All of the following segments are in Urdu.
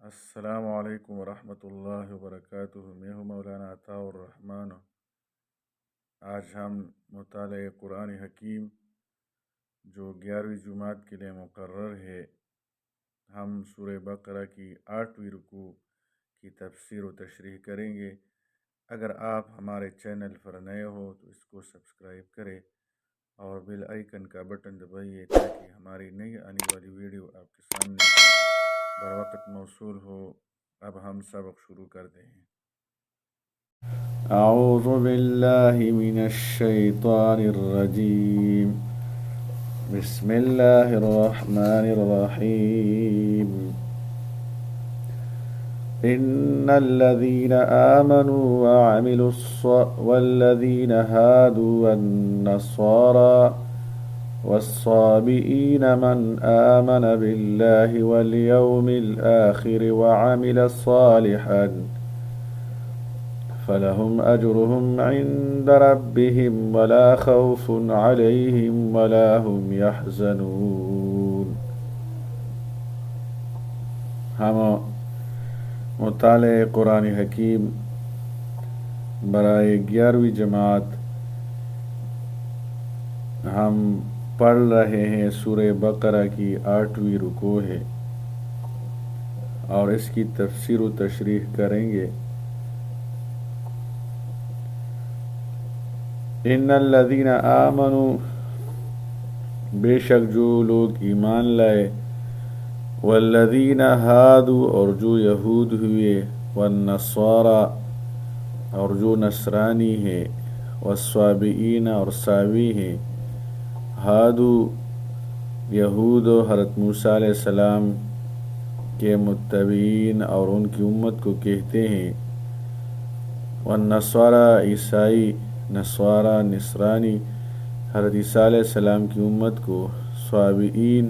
السلام علیکم ورحمۃ اللہ وبرکاتہ۔ میں ہوں مولانا عطاء الرحمن۔ آج ہم مطالعہ قرآن حکیم جو 11ویں جماعت کے لیے مقرر ہے، ہم سورہ بقرہ کی 8ویں رکوع کی تفسیر و تشریح کریں گے۔ اگر آپ ہمارے چینل پر نئے ہو تو اس کو سبسکرائب کریں اور بیل آئیکن کا بٹن دبائیے تاکہ ہماری نئی آنے والی ویڈیو آپ کے سامنے بروقت موصول ہو۔ اب ہم سبق شروع کرتے ہیں۔ اعوذ باللہ من الشیطان الرجیم، بسم اللہ الرحمن الرحیم۔ ان الذین آمنوا والذین هادوا والنصارى والصابئین من آمن باللہ والیوم الآخر وعمل صالحا فلهم أجرهم عند ربهم ولا خوف عليهم ولا هم يحزنون۔ ہم مطالعہ قرآن حکیم برائے 11ویں جماعت ہم پڑھ رہے ہیں۔ سورہ بقرہ کی 8ویں رکوع ہے اور اس کی تفسیر و تشریح کریں گے۔ ان الذین آمنوا، بے شک جو لوگ ایمان لائے، والذین ہادوا، اور جو یہود ہوئے، والنصارى، اور جو نصرانی ہیں، والصابئین، اور ساوی ہیں۔ ہادوا یہود و حضرت موسیٰ علیہ السلام کے متبعین اور ان کی امت کو کہتے ہیں۔ والنصارى عیسائی، نصارہ نصرانی حضرت عیسیٰ علیہ السلام کی امت کو۔ صابئین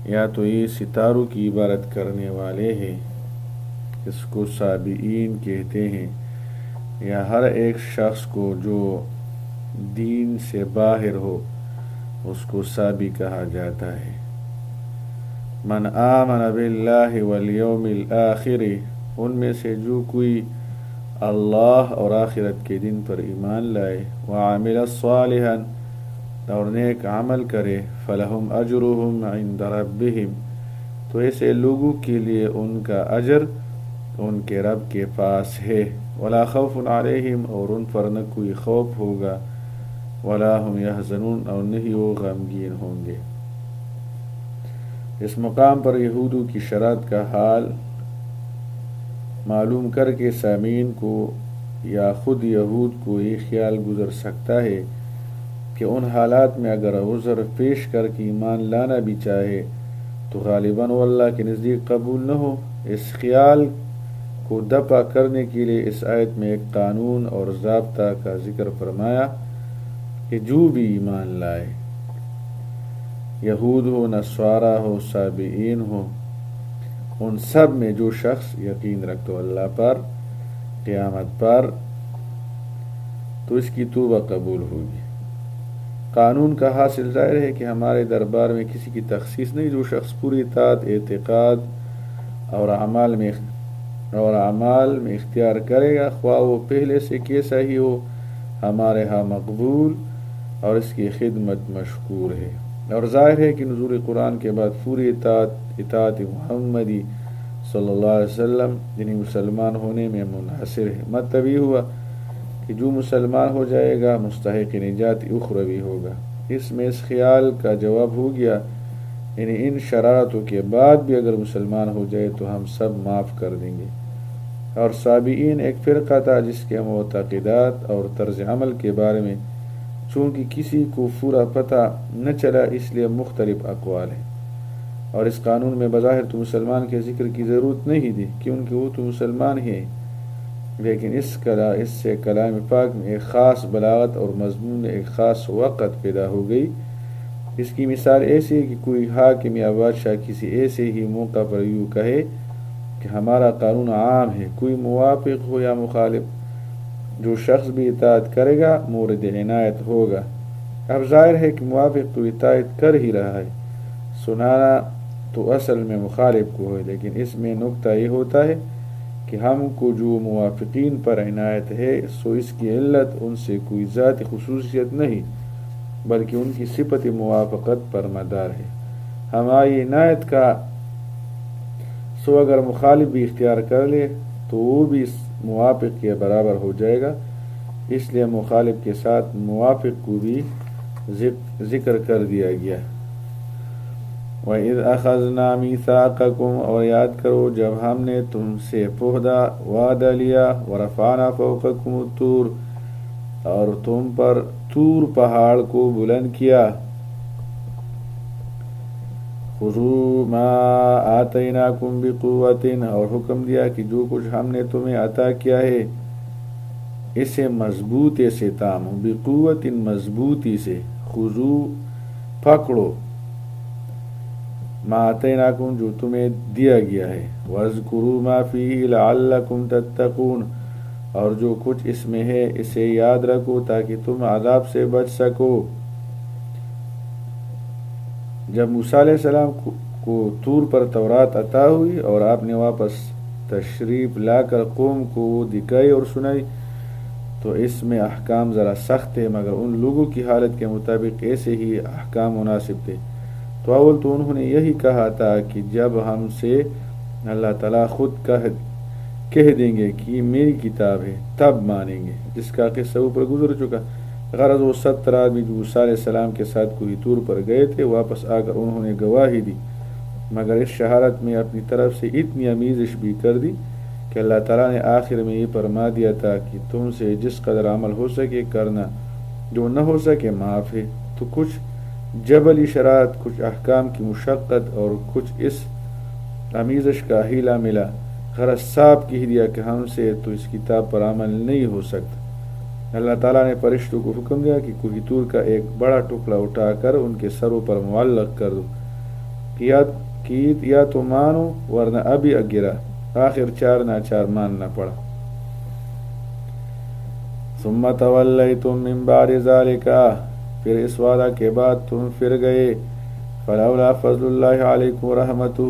یا تو یہ ستاروں کی عبادت کرنے والے ہیں، اس کو صابئین کہتے ہیں، یا ہر ایک شخص کو جو دین سے باہر ہو اس کو صابی کہا جاتا ہے۔ من آمن باللہ والیوم الآخر، ان میں سے جو کوئی اللہ اور آخرت کے دن پر ایمان لائے، وعمل صالحا، اور نیک عمل کرے، فلہم اجرہم عند ربہم، تو ایسے لوگوں کے لیے ان کا اجر ان کے رب کے پاس ہے، ولا خوف علیہم، اور ان پر نہ کوئی خوف ہوگا، ولا ہم یحزنون، اور نہیں وہ غمگین ہوں گے۔ اس مقام پر یہودوں کی شرارت کا حال معلوم کر کے سامعین کو یا خود یہود کو یہ خیال گزر سکتا ہے کہ ان حالات میں اگر عذر پیش کر کے ایمان لانا بھی چاہے تو غالباً وہ اللہ کے نزدیک قبول نہ ہو۔ اس خیال کو دفع کرنے کے لیے اس آیت میں ایک قانون اور ضابطہ کا ذکر فرمایا کہ جو بھی ایمان لائے، یہود ہو، نصارہ ہو، صابئین ہو، ان سب میں جو شخص یقین رکھتے اللہ پر، قیامت پر، تو اس کی توبہ قبول ہوگی۔ قانون کا حاصل ظاہر ہے کہ ہمارے دربار میں کسی کی تخصیص نہیں۔ جو شخص پوری اطاعت، اعتقاد اور اعمال میں اختیار کرے گا، خواہ وہ پہلے سے کیسا ہی ہو، ہمارے ہاں مقبول اور اس کی خدمت مشکور ہے۔ اور ظاہر ہے کہ نزول قرآن کے بعد پوری اطاعت محمدی صلی اللہ علیہ وسلم یعنی مسلمان ہونے میں منحصر ہے۔ مطلب یہ ہوا کہ جو مسلمان ہو جائے گا مستحق نجات اخروی ہوگا۔ اس میں اس خیال کا جواب ہو گیا، یعنی ان شرائطوں کے بعد بھی اگر مسلمان ہو جائے تو ہم سب معاف کر دیں گے۔ اور صابئین ایک فرقہ تھا جس کے معتقدات اور طرز عمل کے بارے میں چونکہ کسی کو پورا پتہ نہ چلا، اس لیے مختلف اقوال ہیں، اور اس قانون میں بظاہر تو مسلمان کے ذکر کی ضرورت نہیں تھی کیونکہ وہ تو مسلمان ہیں، لیکن اس سے کلام پاک میں ایک خاص بلاغت اور مضمون میں ایک خاص وقت پیدا ہو گئی۔ اس کی مثال ایسی ہے کہ کوئی حاکم یا بادشاہ کسی ایسے ہی موقع پر یوں کہے کہ ہمارا قانون عام ہے، کوئی موافق ہو یا مخالف، جو شخص بھی اطاعت کرے گا مورد عنایت ہوگا۔ اب ظاہر ہے کہ موافق تو اطاعت کر ہی رہا ہے، سنانا تو اصل میں مخالف کو ہے، لیکن اس میں نکتہ یہ ہوتا ہے کہ ہم کو جو موافقین پر عنایت ہے سو اس کی علت ان سے کوئی ذاتی خصوصیت نہیں بلکہ ان کی صفت موافقت پر مدار ہے۔ ہماری عنایت کا سو اگر مخالف بھی اختیار کر لے تو وہ بھی موافق کے برابر ہو جائے گا، اس لیے مخالف کے ساتھ موافق کو بھی ذکر کر دیا گیا۔ وَإِذْ أَخَذْنَا مِيثَاقَكُمْ، اور یاد کرو جب ہم نے تم سے پختہ وعدہ لیا، وَرَفَعْنَا فَوْقَكُمُ الطُّورَ، اور تم پر طور پہاڑ کو بلند کیا، خُذُوا مَا آتَيْنَاكُمْ بِقُوَّةٍ، اور حکم دیا کہ جو کچھ ہم نے تمہیں عطا کیا ہے اسے مضبوطی سے تامو، بِقُوَّةٍ مضبوطی سے، خُذُوا پکڑو، ما آتیناکم جو تمہیں دیا گیا ہے، وَاذْكُرُوا مَا فِيهِ لَعَلَّكُمْ تَتَّقُونَ، اور جو کچھ اس میں ہے اسے یاد رکھو تاکہ تم عذاب سے بچ سکو۔ جب موسیٰ علیہ السلام کو طور پر تورات عطا ہوئی اور آپ نے واپس تشریف لا کر قوم کو وہ دکھائی اور سنائی تو اس میں احکام ذرا سخت تھے، مگر ان لوگوں کی حالت کے مطابق ایسے ہی احکام مناسب تھے۔ تو اول تو انہوں نے یہی کہا تھا کہ جب ہم سے اللہ تعالیٰ خود کہہ دیں گے کہ یہ میری کتاب ہے تب مانیں گے، جس کا قصہ اوپر گزر چکا۔ غرض وہ 17 آدمی جو موسیٰ علیہ السلام کے ساتھ کوئی طور پر گئے تھے واپس آ کر انہوں نے گواہی دی، مگر اس شہادت میں اپنی طرف سے اتنی آمیزش بھی کر دی کہ اللہ تعالیٰ نے آخر میں یہ فرما دیا تھا کہ تم سے جس قدر عمل ہو سکے کرنا، جو نہ ہو سکے معاف ہے۔ تو کچھ جبلی شرائط، کچھ احکام کی مشقت اور کچھ اس آمیزش کا ہیلا ملا، غرض صاحب کہہ دیا کہ ہم سے تو اس کتاب پر عمل نہیں ہو سکتا۔ اللہ تعالیٰ نے فرشتوں کو حکم دیا کہ کوہ طور کا ایک بڑا ٹکڑا اٹھا کر ان کے سروں پر معلق کر دو، یا تو مانو ورنہ ابھی گرا۔ آخر چار ناچار ماننا پڑا۔ ثم تولیتم من بعد ذلک، پھر اس وعدہ کے بعد تم پھر گئے۔ فلولا فضل اللہ علیکم ورحمتہ،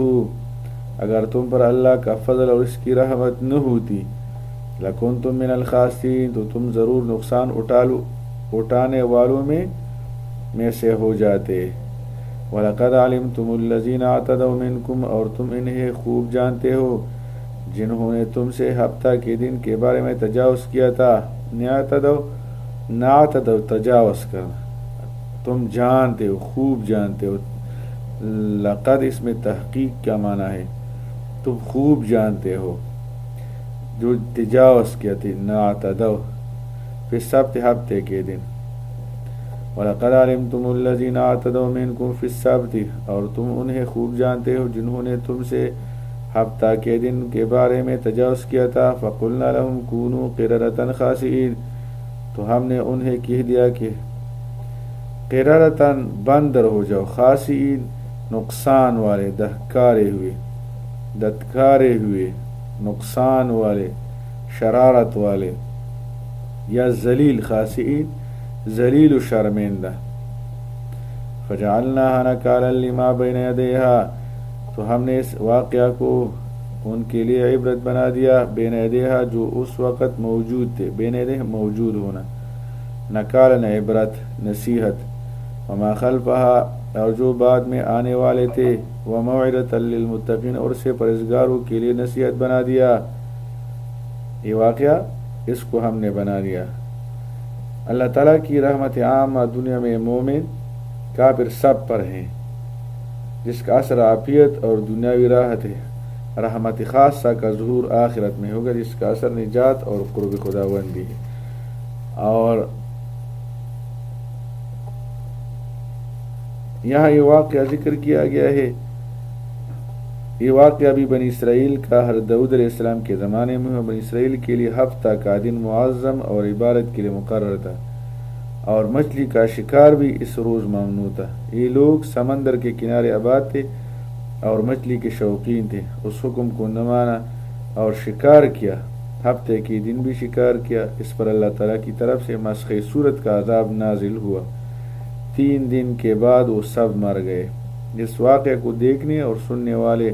اگر تم پر اللہ کا فضل اور اس کی رحمت نہ ہوتی، لکنتم من الخاسرین، تو تم ضرور نقصان اٹھانے والوں میں سے ہو جاتے۔ وَلَقَدْ عَلِمْتُمُ الَّذِينَ اعْتَدَوْا مِنْكُمْ، اور تم انہیں خوب جانتے ہو جنہوں نے تم سے ہفتہ کے دن کے بارے میں تجاوز کیا تھا۔ نعتدو تجاوز کرنا، تم جانتے ہو، خوب جانتے ہو۔ لقد اس میں تحقیق کا معنی ہے، تم خوب جانتے ہو جو تجاوز کیا تھی، نعتدو پھر سبت ہفتے کے دن۔ وَلَقَدْ عَلِمْتُمُ الَّذِينَ اعْتَدَوْا مِنْكُمْ فِي السَّبْتِ، اور تم انہیں خوب جانتے ہو جنہوں نے تم سے ہفتہ کے دن کے بارے میں تجاوز کیا تھا۔ فَقُلْنَا لَهُمْ كُونُوا قِرَدَةً خَاسِئِينَ، تو ہم نے انہیں کہہ دیا کہ قِرَدَةً بندر ہو جاؤ، خاسئین نقصان والے، دھتکارے ہوئے، نقصان والے، شرارت والے، یا ذلیل، خاسئین ذلیل و شرمندہ۔ فَجَعَلْنَاهَا نَكَالًا لِمَا بَيْنَ يَدَيْهَا، تو ہم نے اس واقعہ کو ان کے لیے عبرت بنا دیا، بین یدیہا جو اس وقت موجود تھے، بین یدیہ موجود ہونا، نکالن عبرت نصیحت، وما خلفہا اور جو بعد میں آنے والے تھے، وموعظۃ للمتقین اور سے پرہیزگاروں کے لیے نصیحت بنا دیا۔ یہ واقعہ اس کو ہم نے بنا دیا۔ اللہ تعالیٰ کی رحمت عامہ دنیا میں مومن کافر سب پر ہیں، جس کا اثر عافیت اور دنیاوی راحت ہے۔ رحمت خاصہ کا ظہور آخرت میں ہوگا، جس کا اثر نجات اور قرب خداوندی ہے۔ اور یہاں یہ واقعہ ذکر کیا گیا ہے، یہ واقعہ بھی بنی اسرائیل کا ہر داؤد علیہ السلام کے زمانے میں ہوا۔ بنی اسرائیل کے لیے ہفتہ کا دن معظم اور عبادت کے لیے مقرر تھا، اور مچھلی کا شکار بھی اس روز ممنوع تھا۔ یہ لوگ سمندر کے کنارے آباد تھے اور مچھلی کے شوقین تھے، اس حکم کو نہ مانا اور شکار کیا، ہفتے کے دن بھی شکار کیا۔ اس پر اللہ تعالیٰ کی طرف سے مسخ صورت کا عذاب نازل ہوا۔ 3 دن کے بعد وہ سب مر گئے۔ اس واقعے کو دیکھنے اور سننے والے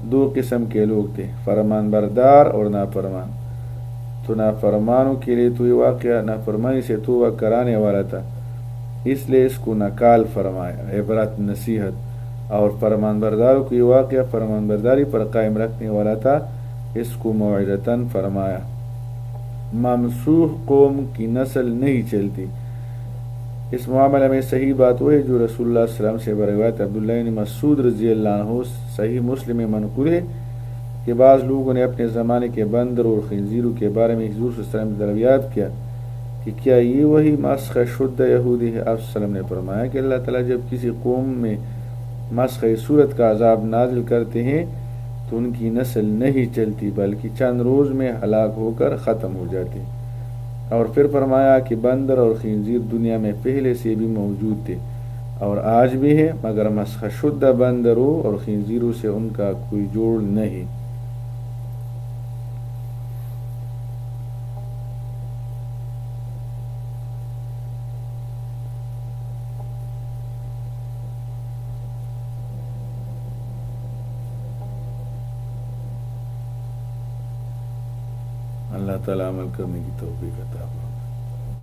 دو قسم کے لوگ تھے، فرمان بردار اور نافرمان۔ تو نافرمانوں کے لیے تو یہ واقعہ نافرمانی سے توبہ کرانے والا تھا، اس لیے اس کو نکال فرمایا، عبرت نصیحت، اور فرمان برداروں کو یہ واقعہ فرمان برداری پر قائم رکھنے والا تھا، اس کو موعظتاً فرمایا۔ ممسوح قوم کی نسل نہیں چلتی۔ اس معاملے میں صحیح بات وہ ہے جو رسول اللہ صلی اللہ علیہ وسلم سے بروایت عبداللہ بن مسعود رضی اللہ عنہ صحیح مسلم میں منقول ہے کہ بعض لوگوں نے اپنے زمانے کے بندر اور خنزیروں کے بارے میں حضور صلی اللہ علیہ وسلم دریافت کیا کہ کیا یہ وہی مسخ شدہ یہودی ہے؟ آپ صلی اللہ علیہ وسلم نے فرمایا کہ اللہ تعالیٰ جب کسی قوم میں مسخ صورت کا عذاب نازل کرتے ہیں تو ان کی نسل نہیں چلتی بلکہ چند روز میں ہلاک ہو کر ختم ہو جاتی۔ اور پھر فرمایا کہ بندر اور خنزیر دنیا میں پہلے سے بھی موجود تھے اور آج بھی ہے، مگر مسخ شدہ بندروں اور خنزیروں سے ان کا کوئی جوڑ نہیں۔ اللہ تعالیٰ عمل کرنے کی توفیق عطا فرمائے۔